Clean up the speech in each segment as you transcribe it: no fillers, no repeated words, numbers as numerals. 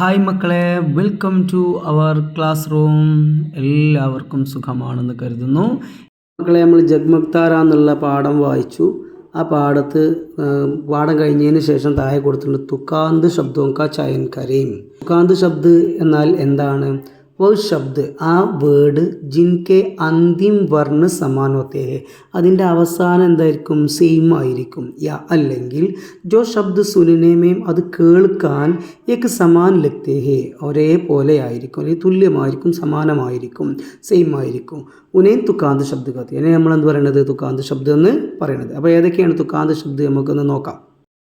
Hi മക്കളെ, welcome to our classroom. എല്ലാവർക്കും സുഖമാണെന്ന് കരുതുന്നു. മക്കളെ, നമ്മൾ ജഗ്മഗ്താര എന്നുള്ള പാഠം വായിച്ചു. ആ പാഠം കഴിഞ്ഞതിന് ശേഷം താഴെ കൊടുത്തിട്ടുണ്ട് തുക്കാന്ത് ശബ്ദോं का चयन करें. തുക്കാന്ത് ശബ്ദ് എന്നാൽ എന്താണ്? वो शब्द, ആ വേർഡ് ജിൻകെ അന്തിം വർണ്ണ സമാൻ ഹോത്തെ ഹെ, അതിൻ്റെ അവസാനം എന്തായിരിക്കും? സെയിം ആയിരിക്കും. യാ അല്ലെങ്കിൽ ജോ ശബ്ദ് സുനനേമേം, അത് കേൾക്കാൻ ഏക്ക് സമാൻ ലഗ്തേ ഹെ, ഒരേപോലെ ആയിരിക്കും, അല്ലെങ്കിൽ തുല്യമായിരിക്കും, സമാനമായിരിക്കും, സെയിം ആയിരിക്കും. ഉനേൻ തുക്കാന്ത് ശബ്ദ് കത്തി, അതിനെ നമ്മൾ എന്ത് പറയുന്നത്? തുക്കാന്ത് ശബ്ദ് എന്ന് പറയുന്നത്. അപ്പോൾ ഏതൊക്കെയാണ് തുക്കാന്ത് ശബ്ദ് നമുക്കൊന്ന് നോക്കാം.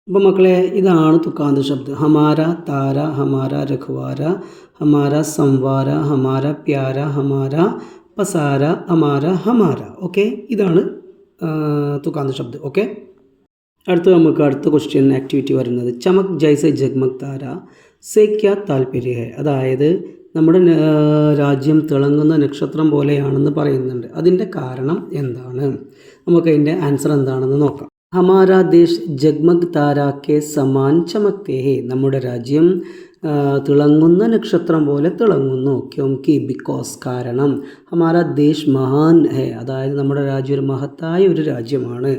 അപ്പോൾ മക്കളെ, ഇതാണ് തുക്കാന്ത് ശബ്ദ്. ഹമാര താര, ഹമാര രഖ്വാര, ഹമാര സംവാര, ഹമാര പ്യാര, ഹമാര പസാര, ഹമാര ഹമാര. ഓക്കെ, ഇതാണ് തുക്കാന്ത് ശബ്ദ്. ഓക്കെ, അടുത്ത ക്വസ്റ്റ്യൻ ആക്ടിവിറ്റി വരുന്നത് ചമക് ജൈസെ ജഗ്മഗ് താര സേ ക്യാ താല്പര്യ ഹെ, അതായത് നമ്മുടെ രാജ്യം തിളങ്ങുന്ന നക്ഷത്രം പോലെയാണെന്ന് പറയുന്നുണ്ട്. അതിൻ്റെ കാരണം എന്താണ്? നമുക്കതിൻ്റെ ആൻസർ എന്താണെന്ന് നോക്കാം. ഹമാരാ ദേശ് ജഗ്മഗ് താരാക്കെ സമാൻ ചമക്തേ ഹെ, നമ്മുടെ രാജ്യം തിളങ്ങുന്ന നക്ഷത്രം പോലെ തിളങ്ങുന്നു. ക്യോംകി, ബിക്കോസ്, കാരണം. ഹമാരാ ദേശ് മഹാൻ ഹെ, അതായത് നമ്മുടെ രാജ്യം ഒരു മഹത്തായ ഒരു രാജ്യമാണ്.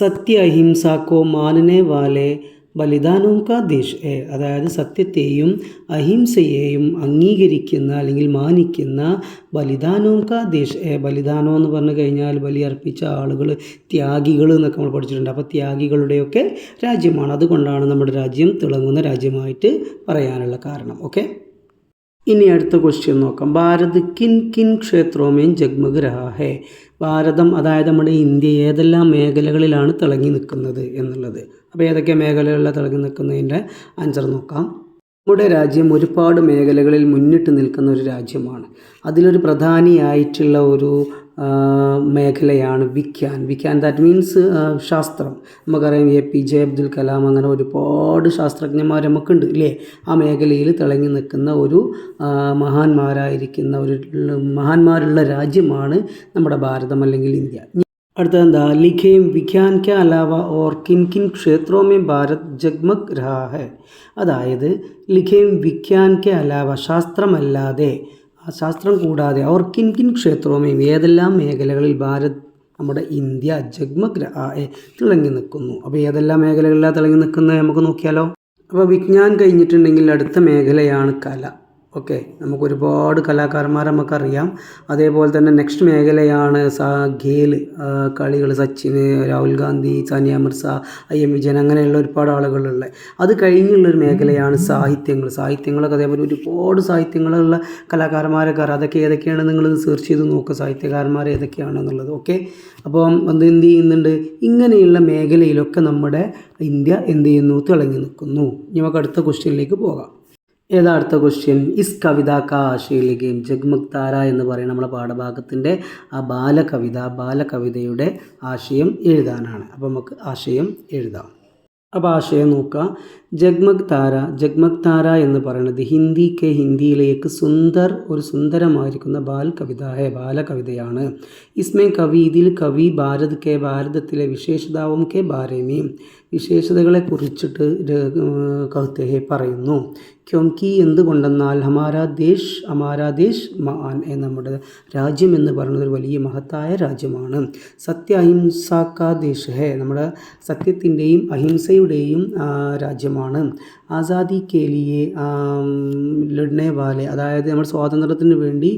സത്യ അഹിംസാക്കോ മാനനെ വാലെ ബലിദാനോം കാ ദേശ് ഹെ, അതായത് സത്യത്തെയും അഹിംസയെയും അംഗീകരിക്കുന്ന അല്ലെങ്കിൽ മാനിക്കുന്ന ബലിദാനോം കാ ദേശ് ഹെ. ബലിദാനം എന്ന് പറഞ്ഞു കഴിഞ്ഞാൽ ബലിയർപ്പിച്ച ആളുകൾ, ത്യാഗികൾ എന്നൊക്കെ നമ്മൾ പഠിച്ചിട്ടുണ്ട്. അപ്പോൾ ത്യാഗികളുടെയൊക്കെ രാജ്യമാണ്. അതുകൊണ്ടാണ് നമ്മുടെ രാജ്യം തിളങ്ങുന്ന രാജ്യമായിട്ട് പറയാനുള്ള കാരണം. ഓക്കെ, ഇനി അടുത്ത ക്വസ്റ്റ്യൻ നോക്കാം. ഭാരത് കിൻ കിൻ ക്ഷേത്രോമേൻ ജഗ്മഗ് രഹാ ഹെ, ഭാരതം അതായത് നമ്മുടെ ഇന്ത്യ ഏതെല്ലാം മേഖലകളിലാണ് തിളങ്ങി നിൽക്കുന്നത് എന്നുള്ളത്. അപ്പോൾ ഏതൊക്കെ മേഖലകളിലാണ് തിളങ്ങി നിൽക്കുന്നതിൻ്റെ ആൻസർ നോക്കാം. നമ്മുടെ രാജ്യം ഒരുപാട് മേഖലകളിൽ മുന്നിട്ട് നിൽക്കുന്ന ഒരു രാജ്യമാണ്. അതിലൊരു പ്രധാനിയായിട്ടുള്ള ഒരു മേഖലയാണ് വിജ്ഞാൻ. ദാറ്റ് മീൻസ് ശാസ്ത്രം. നമുക്കറിയാം APJ അബ്ദുൽ കലാം, അങ്ങനെ ഒരുപാട് ശാസ്ത്രജ്ഞന്മാർ നമുക്കുണ്ട് ഇല്ലേ? ആ മേഖലയിൽ തിളങ്ങി നിൽക്കുന്ന ഒരു മഹാന്മാരുള്ള രാജ്യമാണ് നമ്മുടെ ഭാരതം അല്ലെങ്കിൽ ഇന്ത്യ. അടുത്തത് എന്താ? ലിഖേം വിജ്ഞാൻ കെ അലാവ ഓർ കിൻ കിൻ ക്ഷേത്രോമേ ഭാരത് ജഗ്മഗ് രഹാ ഹെ, അതായത് ലിഖേം വിജ്ഞാൻ കെ അലാവ, ശാസ്ത്രമല്ലാതെ, ശാസ്ത്രം കൂടാതെ, ഓർ കിൻ കിൻ ക്ഷേത്രോമേം, ഏതെല്ലാം മേഖലകളിൽ ഭാരത് നമ്മുടെ ഇന്ത്യ ജഗ്മഗ് രഹാ ഹെ തിളങ്ങി നിൽക്കുന്നു. അപ്പോൾ ഏതെല്ലാം മേഖലകളിലാണ് തിളങ്ങി നിൽക്കുന്നത് നമുക്ക് നോക്കിയാലോ. അപ്പോൾ വിജ്ഞാൻ കഴിഞ്ഞിട്ടുണ്ടെങ്കിൽ അടുത്ത മേഖലയാണ് കല. ഓക്കെ, നമുക്ക് ഒരുപാട് കലാകാരന്മാരെ നമുക്കറിയാം. അതേപോലെ തന്നെ നെക്സ്റ്റ് മേഖലയാണ് കളികൾ, സച്ചിൻ, രാഹുൽ ഗാന്ധി, സാനിയ മിർസ, IM വിജയൻ, അങ്ങനെയുള്ള ഒരുപാട് ആളുകളുള്ള. അത് കഴിഞ്ഞുള്ളൊരു മേഖലയാണ് സാഹിത്യങ്ങളൊക്കെ. അതേപോലെ ഒരുപാട് സാഹിത്യങ്ങളുള്ള കലാകാരന്മാരൊക്കെ അറിയാം. അതൊക്കെ ഏതൊക്കെയാണ് നിങ്ങൾ സെർച്ച് ചെയ്ത് നോക്കുക, സാഹിത്യകാരന്മാർ ഏതൊക്കെയാണെന്നുള്ളത്. ഓക്കെ, അപ്പം എന്ത് ചെയ്യുന്നുണ്ട്? ഇങ്ങനെയുള്ള മേഖലയിലൊക്കെ നമ്മുടെ ഇന്ത്യ എന്ത് ചെയ്യുന്നു? തിളങ്ങി നിൽക്കുന്നു. നമുക്ക് അടുത്ത ക്വസ്റ്റ്യനിലേക്ക് പോകാം. ഏതാ അടുത്ത ക്വസ്റ്റ്യൻ? ഇസ് കവിത കാ ആശയ ലിഖേം. ജഗ്മഗ് താര എന്ന് പറയുന്ന നമ്മുടെ പാഠഭാഗത്തിൻ്റെ ആ ബാലകവിതയുടെ ആശയം എഴുതാനാണ്. അപ്പോൾ നമുക്ക് ആശയം എഴുതാം. അപ്പോൾ ആശയം നോക്കുക. ജഗ്മഗ് താര എന്ന് പറയുന്നത് ഹിന്ദിയിലേക്ക് ഒരു സുന്ദരമായിരിക്കുന്ന ബാലകവിതയാണ്. ഇസ്മേ ഇതിൽ കവി ഭാരതത്തിലെ വിശേഷതാവും കെ ബാരേമേം, വിശേഷതകളെ കുറിച്ചിട്ട് കഹത്തെ ഹെ പറയുന്നു. ക്യോംകി, എന്തുകൊണ്ടെന്നാൽ ഹമാരാ ദേശ് മഹാൻ, നമ്മുടെ രാജ്യം എന്ന് പറയുന്നത് ഒരു വലിയ മഹത്തായ രാജ്യമാണ്. സത്യ അഹിംസാ കാ ദേശ് ഹെ, നമ്മുടെ സത്യത്തിൻ്റെയും അഹിംസയുടെയും രാജ്യമാണ്. ആസാദി കേലിയെ ലഡ്നെ വാലെ, അതായത് നമ്മുടെ സ്വാതന്ത്ര്യത്തിന് വേണ്ടി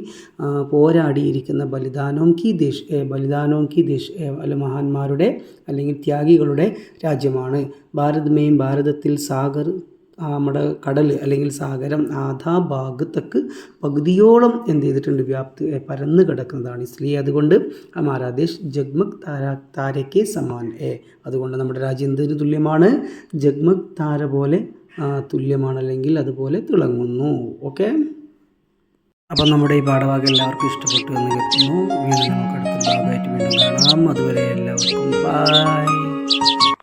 പോരാടിയിരിക്കുന്ന ബലിദാനോം കി ദേശ് അല്ല മഹാന്മാരുടെ അല്ലെങ്കിൽ ത്യാഗികളുടെ രാജ്യമാണ്. ഭാരതത്തിൽ സാഗർ, നമ്മുടെ കടൽ അല്ലെങ്കിൽ സാഗരം ആധാ ഭാഗ് തക്ക്, പകുതിയോളം എന്ത് ചെയ്തിട്ടുണ്ട്? പരന്ന് കിടക്കുന്നതാണ്. ഇസ്ലിയെ, അതുകൊണ്ട് ഹമാരാ ദേശ് ജഗ്മഗ് താരയ്ക്ക് സമാൻ ഹെ, അതുകൊണ്ട് നമ്മുടെ രാജ്യം എന്തിന് തുല്യമാണ്? ജഗ്മഗ് താര പോലെ തുല്യമാണ്, അല്ലെങ്കിൽ അതുപോലെ തിളങ്ങുന്നു. ഓക്കെ, അപ്പം നമ്മുടെ ഈ പാഠഭാഗം എല്ലാവർക്കും ഇഷ്ടപ്പെട്ടു എന്ന് കരുതുന്നു. വീണ്ടും നമുക്ക് അടുത്ത ഭാഗമായിട്ട് വീണ്ടും കാണാം. അതുവരെ എല്ലാവർക്കും ബൈ.